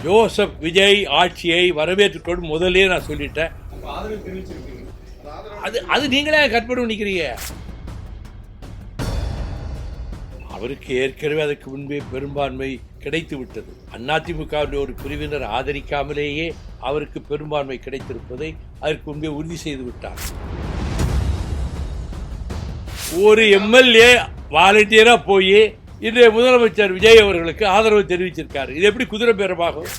Joseph Vijay ஆட்சியை வரவேற்றுக்கொண்டு முதலே நான் சொல்லிட்டேன். அது நீங்களே கற்பனை நிற்கிறீங்க. அவருக்கு ஏற்கனவே அதுக்கு முன்பே பெரும்பான்மை கிடைத்து விட்டது. அதிமுகவுடைய ஒரு பிரிவினர் ஆதரிக்காமலேயே அவருக்கு பெரும்பான்மை கிடைத்திருப்பதை அதற்கு முன்பே உறுதி செய்து விட்டார். ஒரு எம்எல்ஏ வாலண்டியரா போய் இன்றைய முதலமைச்சர் விஜய் அவர்களுக்கு ஆதரவு தெரிவிச்சிருக்காரு. இது எப்படி குதிரை பேரமாகும்?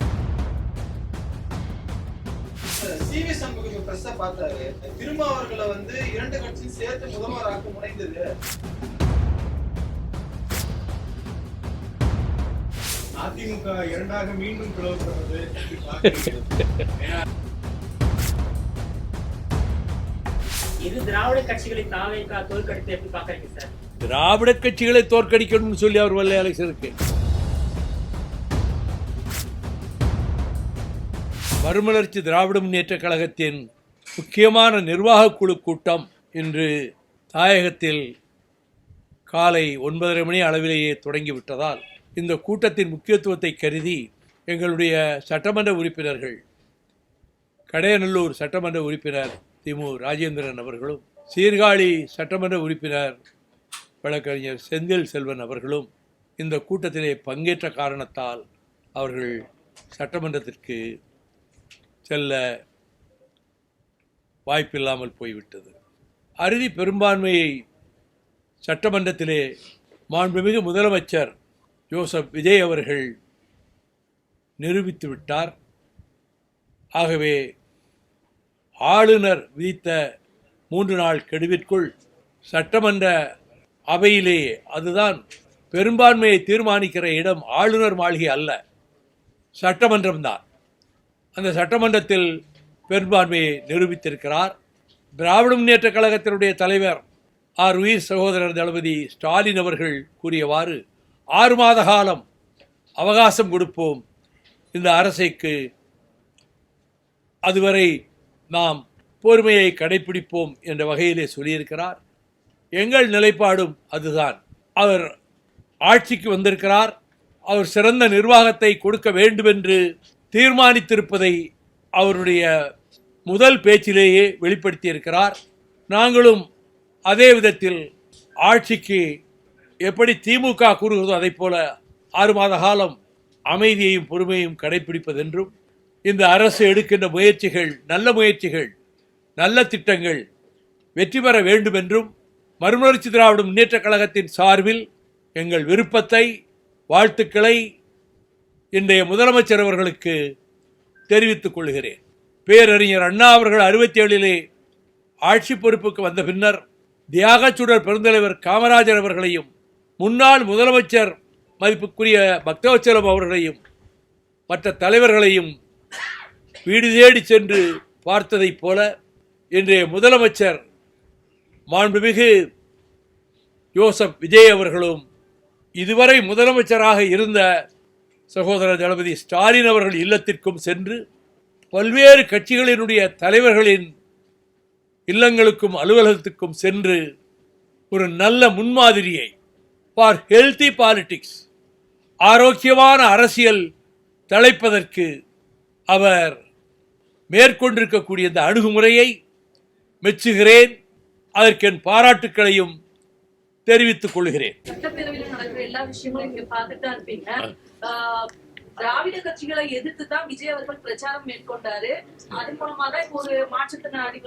அதிமுக இரண்டாக மீண்டும் பிளவுபடுறது இது திராவிட கட்சிகளை தாவேகா தோற்கடித்து எப்படி பாக்குறீங்க சார்? திராவிட கட்சிகளை தோற்கடிக்கணும்னு சொல்லி அவர் வல்ல எலெக்ஷனுக்கு மறுமலர்ச்சி திராவிட முன்னேற்ற கழகத்தின் முக்கியமான நிர்வாக குழு கூட்டம் இன்று தாயகத்தில் காலை 9:30 மணி அளவிலேயே தொடங்கிவிட்டதால் இந்த கூட்டத்தின் முக்கியத்துவத்தை கருதி எங்களுடைய சட்டமன்ற உறுப்பினர்கள், கடையநல்லூர் சட்டமன்ற உறுப்பினர் திமு ராஜேந்திரன் அவர்களும், சீர்காழி சட்டமன்ற உறுப்பினர் வழக்கறிஞர் செந்தில் செல்வன் அவர்களும் இந்த கூட்டத்திலே பங்கேற்ற காரணத்தால் அவர்கள் சட்டமன்றத்திற்கு செல்ல வாய்ப்பில்லாமல் போய்விட்டது. அறுதி பெரும்பான்மையை சட்டமன்றத்திலே மாண்புமிகு முதலமைச்சர் ஜோசப் விஜய் அவர்கள் நிரூபித்து விட்டார். ஆகவே ஆளுநர் விதித்த 3 நாள் கெடுவிற்குள் சட்டமன்ற அவையிலேயே, அதுதான் பெரும்பான்மையை தீர்மானிக்கிற இடம் ஆளுநர் மாளிகை அல்ல, சட்டமன்றம்தான். அந்த சட்டமன்றத்தில் பெரும்பான்மையை நிரூபித்திருக்கிறார். திராவிட முன்னேற்ற கழகத்தினுடைய தலைவர் உயிர் சகோதரர் தளபதி ஸ்டாலின் அவர்கள் கூறியவாறு 6 மாத காலம் அவகாசம் கொடுப்போம் இந்த அரசுக்கு, அதுவரை நாம் பொறுமையை கடைபிடிப்போம் என்ற வகையிலே சொல்லியிருக்கிறார். எங்கள் நிலைப்பாடும் அதுதான். அவர் ஆட்சிக்கு வந்திருக்கிறார், அவர் சிறந்த நிர்வாகத்தை கொடுக்க வேண்டும் என்று தீர்மானித்திருப்பதை அவருடைய முதல் பேச்சிலேயே வெளிப்படுத்தியிருக்கிறார். நாங்களும் அதே விதத்தில் ஆட்சிக்கு எப்படி திமுக கூறுகிறதோ அதை போல 6 மாத காலம் அமைதியையும் பொறுமையும் கடைபிடிப்பதென்றும், இந்த அரசு எடுக்கின்ற முயற்சிகள் நல்ல முயற்சிகள், நல்ல திட்டங்கள் வெற்றி பெற வேண்டும் என்றும் மறுமலர்ச்சி திராவிட முன்னேற்ற கழகத்தின் சார்பில் எங்கள் விருப்பத்தை, வாழ்த்துக்களை இன்றைய முதலமைச்சர் அவர்களுக்கு தெரிவித்துக் கொள்கிறேன். பேரறிஞர் அண்ணா அவர்கள் 67 ஆட்சி பொறுப்புக்கு வந்த பின்னர் தியாகச்சுடர் பெருந்தலைவர் காமராஜர் அவர்களையும், முன்னாள் முதலமைச்சர் மதிப்புக்குரிய பக்தவச்சலம் அவர்களையும், மற்ற தலைவர்களையும் வீடு தேடி சென்று பார்த்ததைப் போல இன்றைய முதலமைச்சர் மாண்புமிகு ஜோசப் விஜய் அவர்களும் இதுவரை முதலமைச்சராக இருந்த சகோதரர் தளபதி ஸ்டாலின் அவர்கள் இல்லத்திற்கும் சென்று பல்வேறு கட்சிகளினுடைய தலைவர்களின் இல்லங்களுக்கும் அலுவலகத்துக்கும் சென்று ஒரு நல்ல முன்மாதிரியை ஃபார் ஹெல்தி பாலிடிக்ஸ், ஆரோக்கியமான அரசியல் தழைப்பதற்கு அவர் மேற்கொண்டிருக்கக்கூடிய இந்த அணுகுமுறையை மெச்சுகிறேன். அதற்கு என் பாராட்டுக்களையும் தெரிவித்துக் கொள்கிறேன். சட்டப்பேரவையில் நடக்கிற எல்லா விஷயங்களும் நீங்க பார்த்துட்டு தான் இருப்பீங்க. திராவிட கட்சிகளை எதிர்த்து தான் விஜய் அவர்கள் பிரச்சாரம் மேற்கொண்டாரு. அதன் மூலமா தான் இப்போ ஒரு மாற்றுத்திறனாளி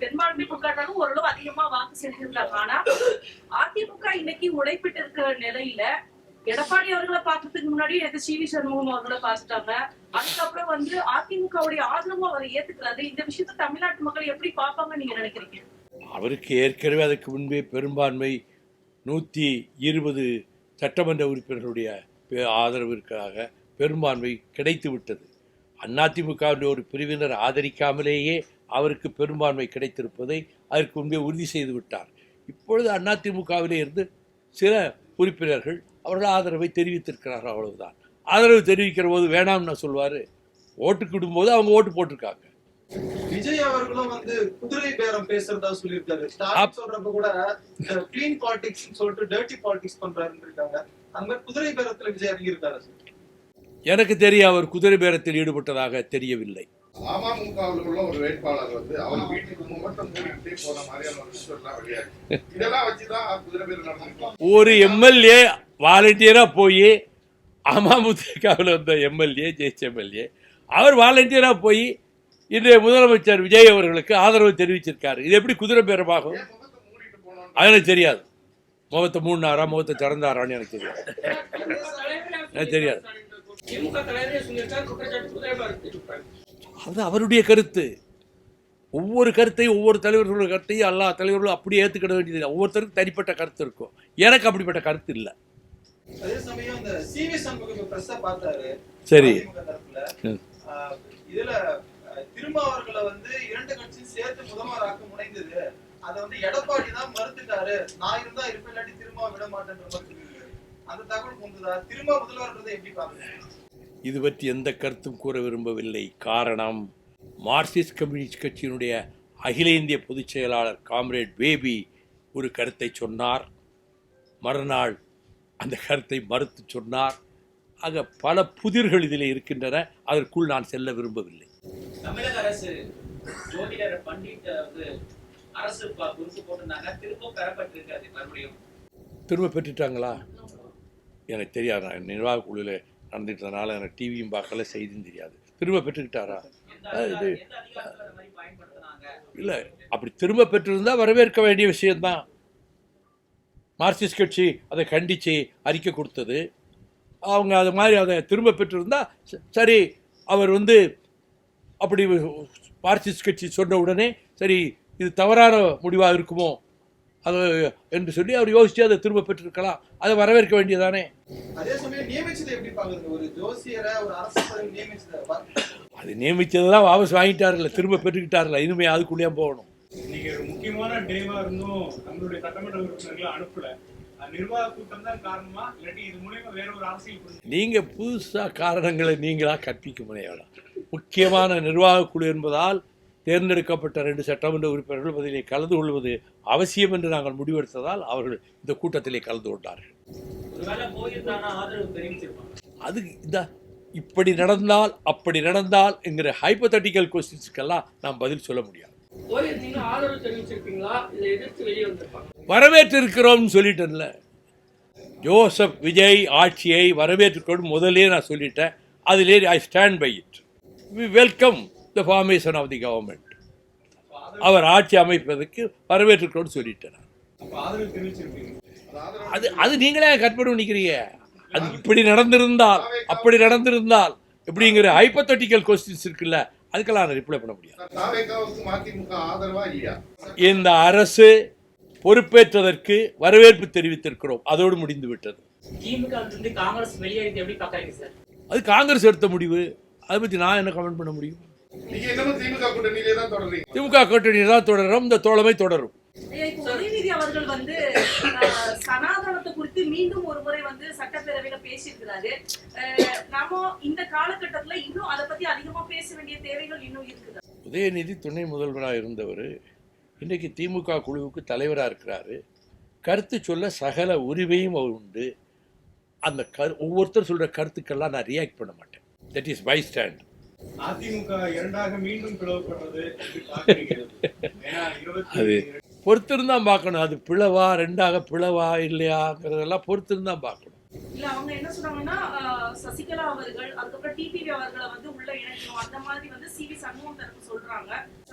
பெரும்பான்மை கொண்டாட்டாலும் ஓரளவு அதிகமா வாக்கு செலுத்திருக்காங்க. ஆனா அதிமுக இன்னைக்கு உழைப்பிட்டு இருக்கிற நிலையில எடப்பாடி அவர்களை பார்க்கறதுக்கு முன்னாடி சி.வி. சண்முகம் அவர்களை பார்த்துட்டாங்க. அதுக்கப்புறம் அதிமுகவுடைய ஆதரவும் அவரை ஏத்துக்கிறாரு. இந்த விஷயத்தை தமிழ்நாட்டு மக்கள் எப்படி பார்ப்பாங்க நீங்க நினைக்கிறீங்க? அவருக்கு ஏற்கனவே அதுக்கு முன்பே பெரும்பான்மை 120 சட்டமன்ற உறுப்பினர்களுடைய ஆதரவிற்காக பெரும்பான்மை கிடைத்து விட்டது. அதிமுகவுடைய ஒரு பிரிவினர் ஆதரிக்காமலேயே அவருக்கு பெரும்பான்மை கிடைத்திருப்பதை அதற்கு முன்பே உறுதி செய்து விட்டார். இப்பொழுது அதிமுகவிலே இருந்து சில உறுப்பினர்கள் அவர்கள் ஆதரவை தெரிவித்திருக்கிறார்கள், அவ்வளவுதான். ஆதரவு தெரிவிக்கிற போது வேணாம்னு சொல்வாரு, ஓட்டுக்கு விடும்போது அவங்க ஓட்டு போட்டிருக்காங்க. விஜய் அவர்களும் குதிரை பேரம் பேசுறதா சொல்லியிருக்காரு. ஸ்டாலின் சொல்றப்ப கூட கிளீன் பாலிடிக்ஸ் சொல்லிட்டு டர்ட்டி பாலிடிக்ஸ் பண்றாருன்னு இருக்காங்க. அந்த மாதிரி குதிரை பேரத்துல விஜய் இறங்கி இருக்காரு. எனக்கு தெரிய அவர் குதிரை பேரத்தில் ஈடுபட்டதாக தெரியவில்லை. அமமுகவில் உள்ள ஒரு வேட்பாளர் வந்து அவர் வீட்டுக்கு முகத்தை மூடிக்கிட்டே போன மாதிரியான ஒரு விஷயம்லாம் வெளியாகுது. இதெல்லாம் வச்சுதான் குதிரை பேர் நடந்திருக்கும். ஒரு எம்எல்ஏ வாலண்டியரா போய் அமமுகவில் வந்த எம்எல்ஏ ஜெயிச்ச எம்எல்ஏ அவர் வாலண்டியரா போய் இன்றைய முதலமைச்சர் விஜய் அவர்களுக்கு ஆதரவு தெரிவிச்சிருக்காரு. இது எப்படி குதிரை பேரமாகும்? ஏன் முகத்தை மூடிட்டு போனோம்? அது எனக்கு தெரியாது. முகத்தை மூடினாரா முகத்தை திறந்தாரான்னு எனக்கு தெரியாது. எனக்கு தெரியாது. திமுக தலைவரே சொல்லியிருக்காரு, குற்றச்சாட்டு குதிரை பேரத்தை. அது அவருடைய கருத்து. ஒவ்வொரு கருத்தையும் ஒவ்வொரு தலைவர்களோட கருத்தையும் எல்லா தலைவர்களும் அப்படியே ஏற்றுக்கிட வேண்டியது. ஒவ்வொருத்தருக்கும் தனிப்பட்ட கருத்து இருக்கும். எனக்கு அப்படிப்பட்ட கருத்து இல்லை. அதே சமயம் இந்த சிவி சண்முகம் பிரஸ்ஸ பார்த்தாரு. சரி. அதிமுக தரப்புல. இதுல திருமாவர்களை வந்து 2 கட்சியும் சேர்த்து முதல்வராக்க முனைந்தது. அதை வந்து எடப்பாடி தான் மறுத்துட்டாரு. நான் இருந்தா இருப்பேன், இல்லாட்டி திரும்ப விட மாட்டேன்ற மாதிரி சொல்லியிருக்காரு. அந்த தகவல் கொண்டுதா திரும்ப முதல்வர்ன்றதை எப்படி பாக்குறீங்க? இது பற்றி எந்த கருத்தும் கூற விரும்பவில்லை. காரணம், மார்க்சிஸ்ட் கம்யூனிஸ்ட் கட்சியினுடைய அகில இந்திய பொதுச் செயலாளர் காம்ரேட் பேபி ஒரு கருத்தை சொன்னார். மறுநாள் அந்த கருத்தை மறுத்து சொன்னார். ஆக பல புதிர்கள் இதில் இருக்கின்றன. அதற்குள் நான் செல்ல விரும்பவில்லை. தமிழக அரசு ஜோதிடர் பண்டிட் வந்து அரசு குறிப்பு போட்டிருந்தாங்க, திரும்ப பெறப்பட்டிருக்காது. மறுபடியும் திரும்ப பெற்றுட்டாங்களா? எனக்கு தெரியாது. நான் நிர்வாக குழுவில் நடந்துட்டதுனால எனக்கு டிவியும் பார்க்கல, செய்தியும் தெரியாது. திரும்ப பெற்றுக்கிட்டாரா? இது இல்லை. அப்படி திரும்ப பெற்றிருந்தா வரவேற்க வேண்டிய விஷயம்தான். மார்க்சிஸ்ட் கட்சி அதை கண்டித்து அறிக்கை கொடுத்தது. அவங்க அது மாதிரி அதை திரும்ப பெற்றிருந்தா சரி. அவர் வந்து அப்படி மார்க்சிஸ்ட் கட்சி சொன்ன உடனே சரி இது தவறான முடிவாக இருக்குமோ அது என்று சொல்லி அவர் யோசிச்சு அதை திரும்ப பெற்றிருக்கலாம். அதை வரவேற்க வேண்டியதானே. அதே சமயம் நியமிச்சதை எப்படி பாக்குறீங்க? ஒரு ஜோசியரை ஒரு அரசு பதவி நியமிச்சதை அது நியமிச்சதுதான் வாபஸ் வாங்கிட்டாருல்ல, திரும்ப பெற்றுக்கிட்டாருல்ல. இனிமே அதுக்குள்ளேயே போகணும். இன்னைக்கு ஒரு முக்கியமான டேவா இருந்தும் நம்மளுடைய சட்டமன்ற உறுப்பினர்களை அனுப்பல. நிர்வாக கூட்டம் தான் காரணமா, இல்லாட்டி இது மூலமா வேற ஒரு அரசியல்? நீங்க புதுசா காரணங்களை நீங்களா கற்பிக்க முடியாது. முக்கியமான நிர்வாக குழு என்பதால் தேர்ந்தெடுக்கப்பட்ட 2 சட்டமன்ற உறுப்பினர்கள் அதிலே கலந்து கொள்வது அவசியம் என்று நாங்கள் முடிவெடுத்ததால் அவர்கள் இந்த கூட்டத்திலே கலந்து கொண்டார்கள். அது இந்த இப்படி நடந்தால் அப்படி நடந்தால் என்கிற ஹைப்போதட்டிக்கல் கொஸ்டின்ஸ்க்கெல்லாம் நாம் பதில் சொல்ல முடியாது. வரவேற்றிருக்கிறோம் சொல்லிட்டேன்ல. ஜோசப் விஜய் ஆட்சியை வரவேற்றுக்கொண்டு முதலே நான் சொல்லிட்டேன். அதிலே I stand by it. We welcome the formation of the government. அவர் ஆட்சி அமைப்பதற்கு வரவேற்றுக்கொண்டு சொல்லிட்டேன். அது அது நீங்களே கற்பனை நினைக்கிறீங்க. அது இப்படி நடந்திருந்தால் அப்படி நடந்திருந்தால் எப்படிங்கிற ஹைப்போதட்டிக்கல் கொஸ்டின்ஸ் இருக்குல்ல, அதுக்கெல்லாம் நான் ரிப்ளை பண்ண முடியாது. இந்த அரசு பொறுப்பேற்றதற்கு வரவேற்பு தெரிவித்திருக்கிறோம். அதோடு முடிந்து விட்டது. அது காங்கிரஸ் எடுத்த முடிவு. அதை பற்றி நான் என்ன கமெண்ட் பண்ண முடியும்? திமுக கூட்டணியில தான் தொடரும். இந்த தோழமை தொடரும். உதயநிதி அவர்கள் வந்து சனாதனத்தை குறித்து மீண்டும் ஒரு முறை வந்து சட்டப்பேரவையில பேசியிருக்கிறாரு. நாம இந்த காலகட்டத்துல இன்னும் அதை பத்தி அதிகமா பேச வேண்டிய தேவைகள் இன்னும் இருக்குது. உதயநிதி துணை முதல்வராக இருந்தவர் இன்றைக்கு திமுக குழுவுக்கு தலைவராக இருக்கிறாரு. கருத்து சொல்ல சகல உரிமையும் அவர் உண்டு. அந்த ஒவ்வொருத்தர் சொல்ற கருத்துக்கெல்லாம் நான் ரியாக்ட் பண்ண மாட்டேன். That is by stand. AIADMK இரண்டாக மீண்டும் பிளவுபடுறது அது பொறுத்திருந்தான் பார்க்கணும். அது பிளவா ரெண்டாக பிளவா இல்லையாங்கிறதெல்லாம் பொறுத்திருந்தான் பார்க்கணும். இல்ல அவங்க என்ன சொன்னாங்கன்னா சசிகலா அவர்கள் அதுக்கப்புறம் டிடிவி அவர்களை வந்து உள்ள இணைக்கணும் அந்த மாதிரி வந்து சிவி சண்முகம் தரப்பு சொல்றாங்க.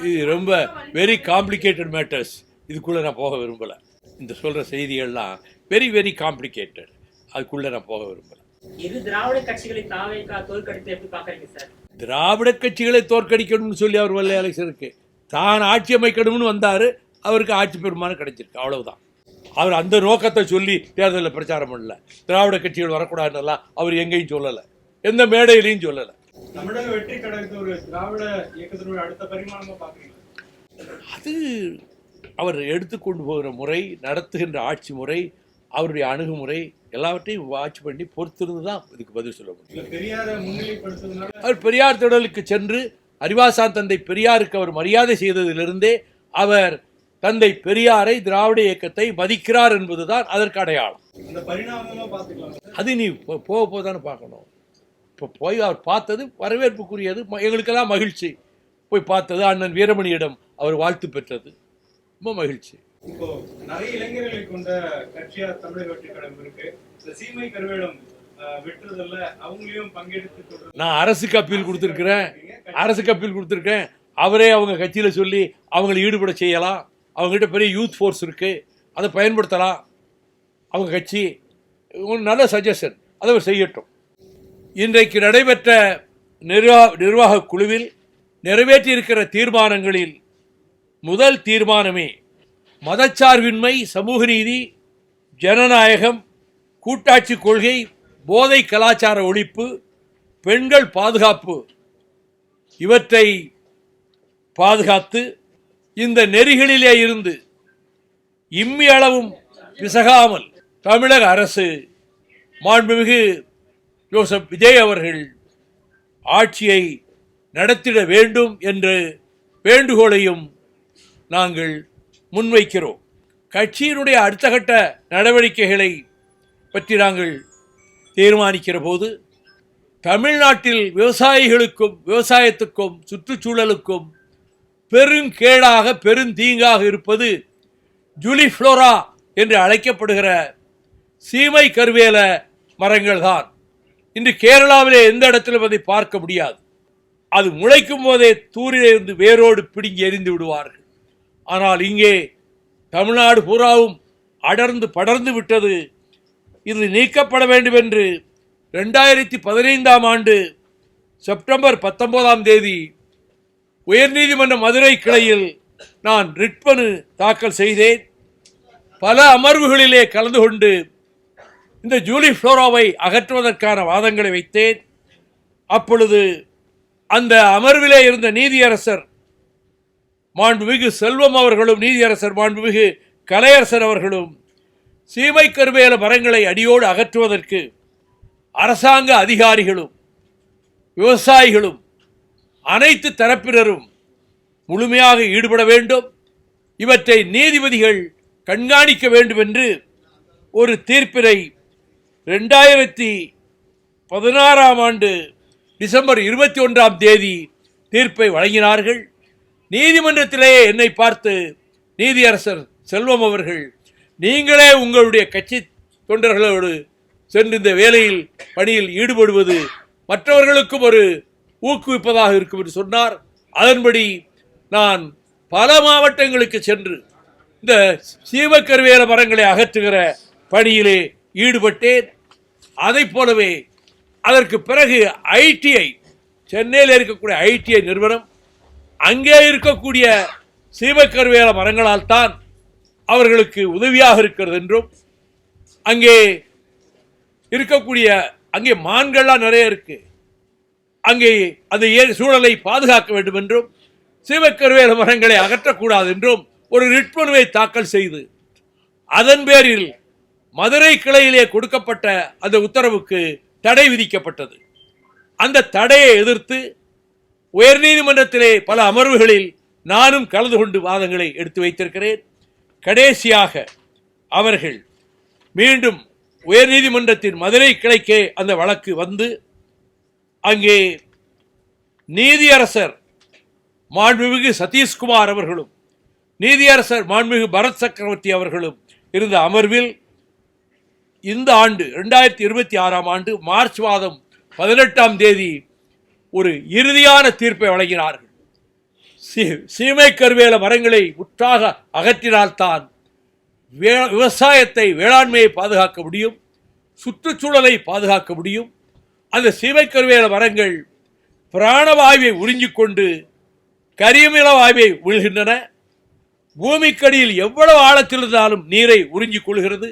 இது ரொம்ப வெரி காம்ப்ளிகேட்டட் மேட்டர்ஸ். இதுக்குள்ள நான் போக விரும்பல. இந்த சொல்ற செய்திகள்லாம் வெரி வெரி காம்ப்ளிகேட்டட். அதுக்குள்ள நான் போக விரும்பல. இது திராவிட கட்சிகளை தாவேகா தோற்கடித்து எப்படி பாக்குறீங்க சார்? திராவிட கட்சிகளை தோற்கடிக்கணும்னு சொல்லி அவர் வெள்ளை அலெக்சனுக்கு தான் ஆட்சி அமைக்கணும்னு வந்தாரு. அவருக்கு ஆட்சி பெருமானம் கிடைச்சிருக்கு, அவ்வளவுதான். அவர் அந்த நோக்கத்தை சொல்லி தேர்தலில் பிரச்சாரம் பண்ணல. திராவிட கட்சிகள் வரக்கூடாதுன்னெல்லாம் அவர் எங்கேயும் சொல்லலை, எந்த மேடையிலையும் சொல்லலை. தமிழக வெற்றி கழகத்தை ஒரு திராவிட இயக்கத்தினுடைய அடுத்த பரிமாணமா பாக்குறீங்க? அது அவர் எடுத்துக்கொண்டு போகிற முறை, நடத்துகின்ற ஆட்சி முறை, அவருடைய அணுகுமுறை எல்லாவற்றையும் வாட்ச் பண்ணி பொறுத்திருந்து தான் இதுக்கு பதில் சொல்ல முடியும். அவர் பெரியார் திடலுக்கு சென்று அறிவாசான் தந்தை பெரியாருக்கு அவர் மரியாதை செய்ததிலிருந்தே அவர் தந்தை பெரியாரை திராவிட இயக்கத்தை மதிக்கிறார் என்பதுதான் அதற்கு அடையாளம். அது நீ போக போதானே பார்க்கணும். இப்போ போய் அவர் பார்த்தது வரவேற்புக்குரியது, எங்களுக்கெல்லாம் மகிழ்ச்சி. போய் பார்த்தது, அண்ணன் வீரமணியிடம் அவர் வாழ்த்து பெற்றது, ரொம்ப மகிழ்ச்சி. இப்போ நிறைய இளைஞர்களை கொண்ட கட்சியா தமிழக வெற்றி கழகம் இருக்கு. இந்த சீமை கருவேலம் வெட்டுறதுல அவங்களையும் பங்கெடுத்து நான் அரசுக்கு அப்பீல் கொடுத்துருக்கேன். அவரே அவங்க கட்சியில் சொல்லி அவங்களை ஈடுபட செய்யலாம். அவங்ககிட்ட பெரிய யூத் ஃபோர்ஸ் இருக்கு, அதை பயன்படுத்தலாம். அவங்க கட்சி ஒரு நல்ல சஜஷன், அதை அவர் செய்யட்டும். இன்றைக்கு நடைபெற்ற நிர்வாக குழுவில் நிறைவேற்றியிருக்கிற தீர்மானங்களில் முதல் தீர்மானமே மதச்சார்பின்மை, சமூக நீதி, ஜனநாயகம், கூட்டாட்சி கொள்கை, போதை கலாச்சார ஒழிப்பு, பெண்கள் பாதுகாப்பு, இவற்றை பாதுகாத்து இந்த நெறிகளிலே இருந்து இம்மி அளவும் பிசகாமல் தமிழக அரசு, மாண்புமிகு ஜோசப் விஜய் அவர்கள் ஆட்சியை நடத்திட வேண்டும் என்ற வேண்டுகோளையும் நாங்கள் முன்வைக்கிறோம். கட்சியினுடைய அடுத்த கட்ட நடவடிக்கைகளை பற்றி நாங்கள் தீர்மானிக்கிற போது தமிழ்நாட்டில் விவசாயிகளுக்கும் விவசாயத்துக்கும் சுற்றுச்சூழலுக்கும் பெருங்கேடாக பெருந்தீங்காக இருப்பது ஜூலிஃப்ளோரா என்று அழைக்கப்படுகிற சீமை கருவேல மரங்கள் தான். இன்று கேரளாவிலே எந்த இடத்திலும் அதை பார்க்க முடியாது. அது முளைக்கும் போதே தூரிலிருந்து வேரோடு பிடுங்கி எறிந்து விடுவார்கள். ஆனால் இங்கே தமிழ்நாடு பூராவும் அடர்ந்து படர்ந்து விட்டது. இது நீக்கப்பட வேண்டும் என்று 2015ஆம் ஆண்டு செப்டம்பர் 19ஆம் தேதி உயர்நீதிமன்ற மதுரை கிளையில் நான் ரிட் மனு தாக்கல் செய்தேன். பல அமர்வுகளிலே கலந்து கொண்டு இந்த ஜூலிஃப்ளோராவை அகற்றுவதற்கான வாதங்களை வைத்தேன். அப்பொழுது அந்த அமர்விலே இருந்த நீதியரசர் மாண்புமிகு செல்வம் அவர்களும், நீதியரசர் மாண்புமிகு கலையரசர் அவர்களும் சீமை கருவேல மரங்களை அடியோடு அகற்றுவதற்கு அரசாங்க அதிகாரிகளும் விவசாயிகளும் அனைத்து தரப்பினரும் முழுமையாக ஈடுபட வேண்டும், இவற்றை நீதிபதிகள் கண்காணிக்க வேண்டும் என்று ஒரு தீர்ப்பினை 2016ஆம் ஆண்டு டிசம்பர் 21ஆம் தேதி தீர்ப்பை வழங்கினார்கள். நீதிமன்றத்திலேயே என்னை பார்த்து நீதியரசர் செல்வம் அவர்கள், நீங்களே உங்களுடைய கட்சி தொண்டர்களோடு சென்று இந்த வேலையில் பணியில் ஈடுபடுவது மற்றவர்களுக்கும் ஒரு ஊக்குவிப்பதாக இருக்கும் என்று சொன்னார். அதன்படி நான் பல மாவட்டங்களுக்கு சென்று இந்த சீமக்கருவேல மரங்களை அகற்றுகிற பணியிலே ஈடுபட்டேன். அதை போலவே அதற்கு பிறகு ஐடிஐ, சென்னையில் இருக்கக்கூடிய ஐடிஐ நிறுவனம், அங்கே இருக்கக்கூடிய சீமக்கருவேல மரங்களால் தான் அவர்களுக்கு உதவியாக இருக்கிறது என்றும், அங்கே இருக்கக்கூடிய அங்கே மான்கள்லாம் நிறைய இருக்கு, அங்கே அந்த சூழலை பாதுகாக்க வேண்டும் என்றும், சீமக்கருவேல மரங்களை அகற்றக்கூடாது என்றும் ஒரு ரிட் மனுவை தாக்கல் செய்து அதன் பேரில் மதுரை கிளையிலே கொடுக்கப்பட்ட அந்த உத்தரவுக்கு தடை விதிக்கப்பட்டது. அந்த தடையை எதிர்த்து உயர்நீதிமன்றத்திலே பல அமர்வுகளில் நானும் கலந்து கொண்டு வாதங்களை எடுத்து வைத்திருக்கிறேன். கடைசியாக அவர்கள் மீண்டும் உயர்நீதிமன்றத்தின் மதுரை கிளைக்கே அந்த வழக்கு வந்து அங்கே நீதியரசர் மாண்புமிகு சதீஷ்குமார் அவர்களும் நீதியரசர் மாண்புமிகு பரத் சக்கரவர்த்தி அவர்களும் இருந்த அமர்வில் இந்த ஆண்டு 2026ஆம் ஆண்டு மார்ச் மாதம் 18ஆம் தேதி ஒரு இறுதியான தீர்ப்பை வழங்கினார்கள். சீமை கருவேல மரங்களை முற்றாக அகற்றினால்தான் விவசாயத்தை, வேளாண்மையை பாதுகாக்க முடியும், சுற்றுச்சூழலை பாதுகாக்க முடியும். அந்த சீமை கருவேல மரங்கள் பிராணவாயுவை உறிஞ்சிக்கொண்டு கரியமில வாயுவை விழுகின்றன. பூமிக்கடியில் எவ்வளவு ஆழத்தில் இருந்தாலும் நீரை உறிஞ்சிக் கொள்கிறது.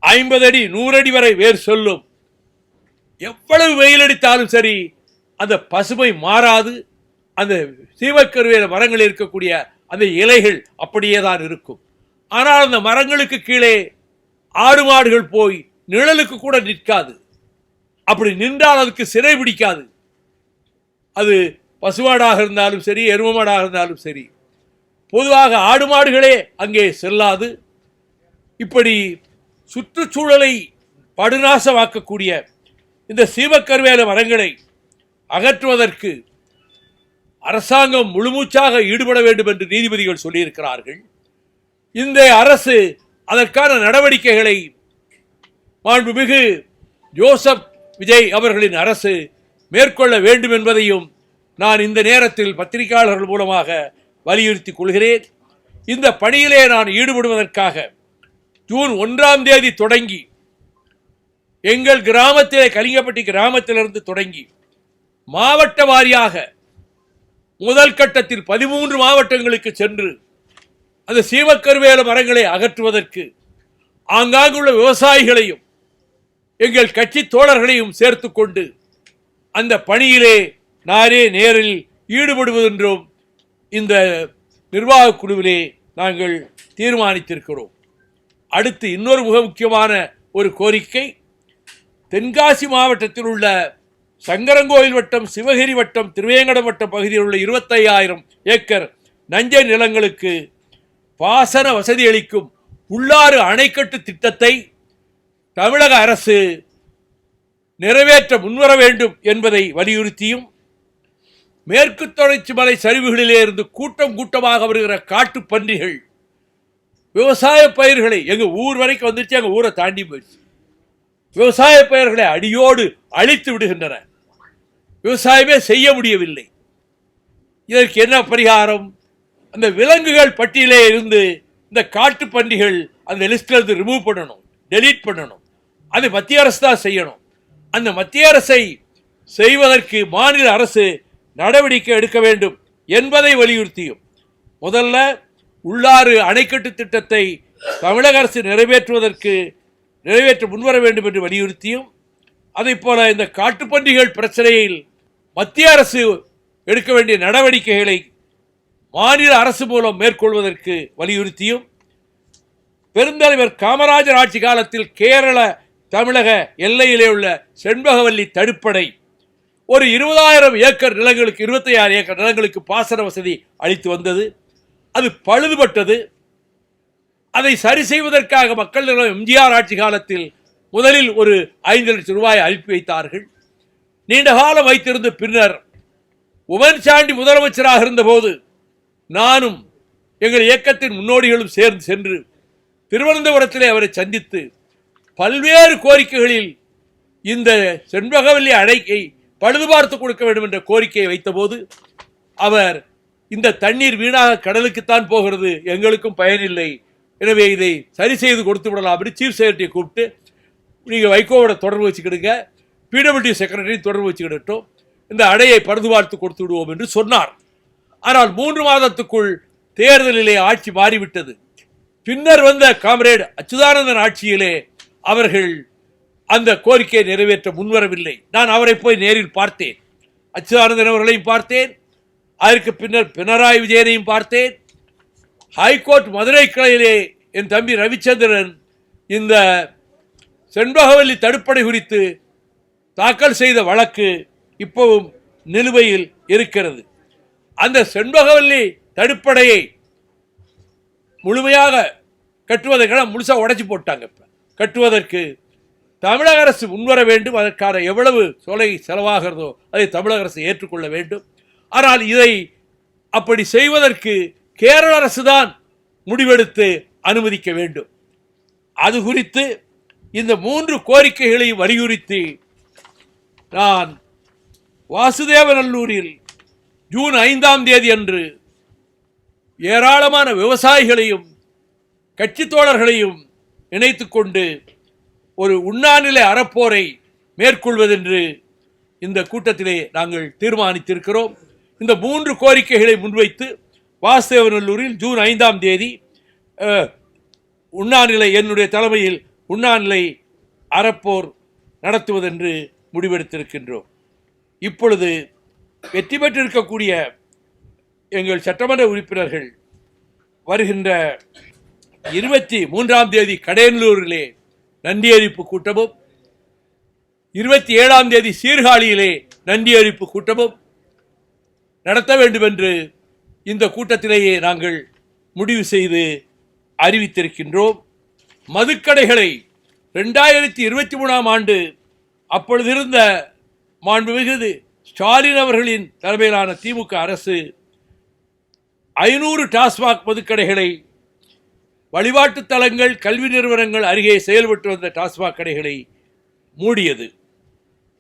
50 அடி 100 அடி வரை வேர் சொல்லும். எவ்வளவு வெயிலடித்தாலும் சரி அந்த பசுமை மாறாது. அந்த சீமக்கருவேல மரங்களில் இருக்கக்கூடிய அந்த இலைகள் அப்படியே தான் இருக்கும். ஆனால் அந்த மரங்களுக்கு கீழே ஆடு மாடுகள் போய் நிழலுக்கு கூட நிற்காது. அப்படி நின்றால் அதுக்கு சிறை பிடிக்காது. அது பசுமாடாக இருந்தாலும் சரி, எரும மாடாக இருந்தாலும் சரி, பொதுவாக ஆடு மாடுகளே அங்கே செல்லாது. இப்படி சுற்றுச்சூழலை படுநாசமாக்கக்கூடிய இந்த சீமக்கருவேல மரங்களை அகற்றுவதற்கு அரசாங்கம் முழுமூச்சாக ஈடுபட வேண்டும் என்று நீதிபதிகள் சொல்லியிருக்கிறார்கள். இந்த அரசு அதற்கான நடவடிக்கைகளை மாண்புமிகு ஜோசப் விஜய் அவர்களின் அரசு மேற்கொள்ள வேண்டும் என்பதையும் நான் இந்த நேரத்தில் பத்திரிகையாளர்கள் மூலமாக வலியுறுத்திக் கொள்கிறேன். இந்த பணியிலே நான் ஈடுபடுவதற்காக ஜூன் 1ஆம் தேதி தொடங்கி எங்கள் கிராமத்திலே கலிங்கப்பட்டி கிராமத்திலிருந்து தொடங்கி மாவட்ட வாரியாக முதல் கட்டத்தில் 13 மாவட்டங்களுக்கு சென்று அந்த சீமக்கருவேல மரங்களை அகற்றுவதற்கு ஆங்காங்குள்ள விவசாயிகளையும் எங்கள் கட்சி தோழர்களையும் சேர்த்து கொண்டு அந்த பணியிலே நானே நேரில் ஈடுபடுவதென்றும் இந்த நிர்வாக குழுவிலே நாங்கள் தீர்மானித்திருக்கிறோம். அடுத்து இன்னொரு மிக முக்கியமான ஒரு கோரிக்கை, தென்காசி மாவட்டத்தில் உள்ள சங்கரங்கோயில் வட்டம், சிவகிரி வட்டம், திருவேங்கடம் வட்டம் பகுதியில் உள்ள 25,000 ஏக்கர் நஞ்சை நிலங்களுக்கு பாசன வசதி அளிக்கும் உள்ளாறு அணைக்கட்டு திட்டத்தை தமிழக அரசு நிறைவேற்ற முன்வர வேண்டும் என்பதை வலியுறுத்தியும், மேற்கு தொடர்ச்சி மலை சரிவுகளிலே இருந்து கூட்டம் கூட்டமாக வருகிற காட்டு பன்றிகள் விவசாய பயிர்களை எங்க ஊர் வரைக்கும் வந்துருச்சு, எங்க ஊரை தாண்டி போயிடுச்சு, விவசாய பயிர்களை அடியோடு அழித்து விடுகின்றன. விவசாயமே செய்ய முடியவில்லை. இதற்கு என்ன பரிகாரம்? அந்த விலங்குகள் பட்டியலே இருந்து இந்த காட்டு பன்றிகள் அந்த லிஸ்ட்ல இருந்து ரிமூவ் பண்ணணும், டெலீட் பண்ணணும். அது மத்திய அரசு தான் செய்யணும். அந்த மத்திய அரசை செய்வதற்கு மாநில அரசு நடவடிக்கை எடுக்க வேண்டும் என்பதை வலியுறுத்தியும், முதல்ல உள்ளாறு அணைக்கட்டு திட்டத்தை தமிழக அரசு நிறைவேற்ற முன்வர வேண்டும் என்று வலியுறுத்தியும், அதை போல இந்த காட்டுப்பன்றிகள் பிரச்சனையில் மத்திய அரசு எடுக்க வேண்டிய நடவடிக்கைகளை மாநில அரசு மூலம் மேற்கொள்வதற்கு வலியுறுத்தியும், பெருந்தலைவர் காமராஜர் ஆட்சி காலத்தில் கேரள தமிழக எல்லையிலே உள்ள செண்பகவல்லி தடுப்பணை ஒரு 20,000 ஏக்கர் நிலங்களுக்கு 26 ஏக்கர் நிலங்களுக்கு பாசன வசதி அளித்து வந்தது. அது பழுதுபட்டது. அதை சரி செய்வதற்காக மக்கள் நல எம்ஜிஆர் ஆட்சி காலத்தில் முதலில் ஒரு 5 லட்சம் ரூபாய் அனுப்பி வைத்தார்கள். நீண்ட காலம் வைத்திருந்த பின்னர் உமன் சாண்டி முதலமைச்சராக இருந்தபோது நானும் எங்கள் இயக்கத்தின் முன்னோடிகளும் சேர்ந்து சென்று திருவனந்தபுரத்திலே அவரை சந்தித்து பல்வேறு கோரிக்கைகளில் இந்த செண்பகவல்லி அணைக்கை பழுது பார்த்து கொடுக்க வேண்டும் என்ற கோரிக்கையை வைத்தபோது அவர், இந்த தண்ணீர் வீணாக கடலுக்குத்தான் போகிறது, எங்களுக்கும் பயனில்லை, எனவே இதை சரி செய்து கொடுத்து விடலாம் அப்படி சீஃப் செக்ரட்டரியை கூப்பிட்டு, நீங்கள் வைகோவோட தொடர்பு வச்சுக்கிடுங்க, பிடபிள்யூ செக்ரட்டரி தொடர்பு வச்சுக்கிடட்டும், இந்த அணையை பழுது பார்த்து கொடுத்து விடுவோம் என்று சொன்னார். ஆனால் 3 மாதத்துக்குள் தேர்தலிலே ஆட்சி மாறிவிட்டது. பின்னர் வந்த காம்ரேட் அச்சுதானந்தன் ஆட்சியிலே அவர்கள் அந்த கோரிக்கையை நிறைவேற்ற முன்வரவில்லை. நான் அவரை போய் நேரில் பார்த்தேன், அச்சுதானந்தன் அவர்களையும் பார்த்தேன், அதற்கு பின்னர் பினராயி விஜயனையும் பார்த்தேன். ஹைகோர்ட் மதுரை கிளையிலே என் தம்பி ரவிச்சந்திரன் இந்த செண்பகவல்லி தடுப்பணை குறித்து தாக்கல் செய்த வழக்கு இப்பவும் நிலுவையில் இருக்கிறது. அந்த செண்பகவல்லி தடுப்பணையை முழுமையாக கட்டுவதற்கான முழுசா உடைச்சு போட்டாங்க. கட்டுவதற்கு தமிழக அரசு முன்வர வேண்டும். அதற்கான எவ்வளவு தொகை செலவாகிறதோ அதை தமிழக அரசு ஏற்றுக்கொள்ள வேண்டும். ஆனால் இதை அப்படி செய்வதற்கு கேரள அரசு தான் முடிவெடுத்து அனுமதிக்க வேண்டும். அது குறித்து இந்த 3 கோரிக்கைகளையும் வலியுறுத்தி நான் வாசுதேவநல்லூரில் ஜூன் 5ஆம் தேதி அன்று ஏராளமான விவசாயிகளையும் கட்சி தோழர்களையும் இணைத்துக் கொண்டு ஒரு உண்ணாநிலை அறப்போரை மேற்கொள்வதென்று இந்த கூட்டத்திலே நாங்கள் தீர்மானித்திருக்கிறோம். இந்த 3 கோரிக்கைகளை முன்வைத்து வாசுதேவநல்லூரில் ஜூன் 5ஆம் தேதி உண்ணாநிலை, என்னுடைய தலைமையில் உண்ணாநிலை அறப்போர் நடத்துவதென்று முடிவெடுத்திருக்கின்றோம். இப்பொழுது வெற்றி பெற்றிருக்கக்கூடிய எங்கள் சட்டமன்ற உறுப்பினர்கள் வருகின்ற 23ஆம் தேதி கடையனூரிலே நன்றி அறிவிப்பு கூட்டமும், 27ஆம் தேதி சீர்காழியிலே நன்றி அறிவிப்பு கூட்டமும் நடத்த வேண்டும் என்று இந்த கூட்டத்திலேயே நாங்கள் முடிவு செய்து அறிவித்திருக்கின்றோம். மதுக்கடைகளை 2023ஆம் ஆண்டு அப்பொழுது இருந்த மாண்புமிகு ஸ்டாலின் அவர்களின் தலைமையிலான திமுக அரசு 500 டாஸ்மாக் மதுக்கடைகளை, வழிபாட்டு தலங்கள், கல்வி நிறுவனங்கள் அருகே செயல்பட்டு வந்த டாஸ்மாக் கடைகளை மூடியது.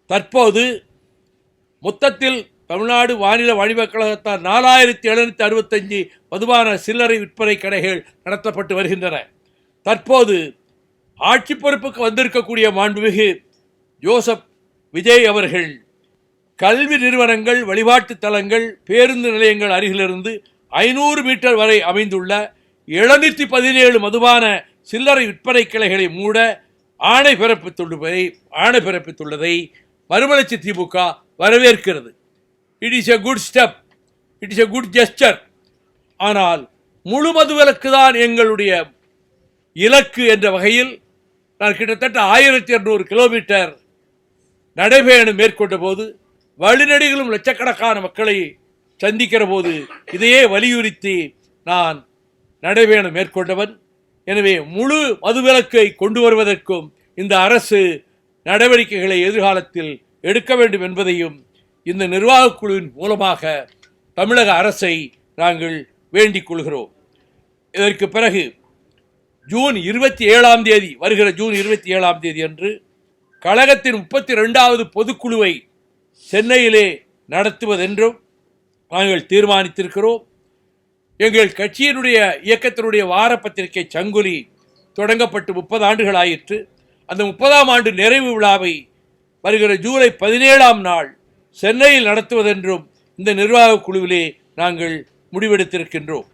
தற்போது மொத்தத்தில் தமிழ்நாடு மாநில வாணிபக் கழகத்தால் 4765 மதுபான சில்லறை விற்பனை கடைகள் நடத்தப்பட்டு வருகின்றன. தற்போது ஆட்சி பொறுப்புக்கு வந்திருக்கக்கூடிய மாண்புமிகு ஜோசப் விஜய் அவர்கள் கல்வி நிறுவனங்கள், வழிபாட்டு தலங்கள், பேருந்து நிலையங்கள் அருகிலிருந்து 500 மீட்டர் வரை அமைந்துள்ள 717 மதுபான சில்லறை விற்பனை கிளைகளை மூட ஆணை பிறப்பித்துள்ளதை மறுமலர்ச்சி திமுக வரவேற்கிறது. It is a good step, it is a good gesture. ஆனால் முழு மதுவிலக்கு தான் எங்களுடைய இலக்கு என்ற வகையில் நான் கிட்டத்தட்ட 1200 கிலோமீட்டர் நடைபயணம் மேற்கொண்ட போது, வழிநெடுகிலும் லட்சக்கணக்கான மக்களை சந்திக்கிற போது இதையே வலியுறுத்தி நான் நடைபயணம் மேற்கொண்டவன். எனவே முழு மதுவிலக்கை கொண்டு வருவதற்கும் இந்த அரசு நடவடிக்கைகளை எதிர்காலத்தில் எடுக்க வேண்டும் என்பதையும் இந்த நிர்வாகக் குழுவின் மூலமாக தமிழக அரசை நாங்கள் வேண்டிக் கொள்கிறோம். இதற்கு பிறகு ஜூன் 27ஆம் தேதி, வருகிற ஜூன் 27ஆம் தேதி அன்று கழகத்தின் 32வது பொதுக்குழுவை சென்னையிலே நடத்துவதென்றும் நாங்கள் தீர்மானித்திருக்கிறோம். எங்கள் கட்சியினுடைய இயக்கத்தினுடைய வார பத்திரிகை சங்குலி தொடங்கப்பட்டு 30 ஆண்டுகள் ஆயிற்று. அந்த 30ஆம் ஆண்டு நிறைவு விழாவை வருகிற ஜூலை 17ஆம் நாள் சென்னையில் நடத்துவதென்றும் இந்த நிர்வாகக் குழுவிலே நாங்கள் முடிவெடுத்திருக்கின்றோம்.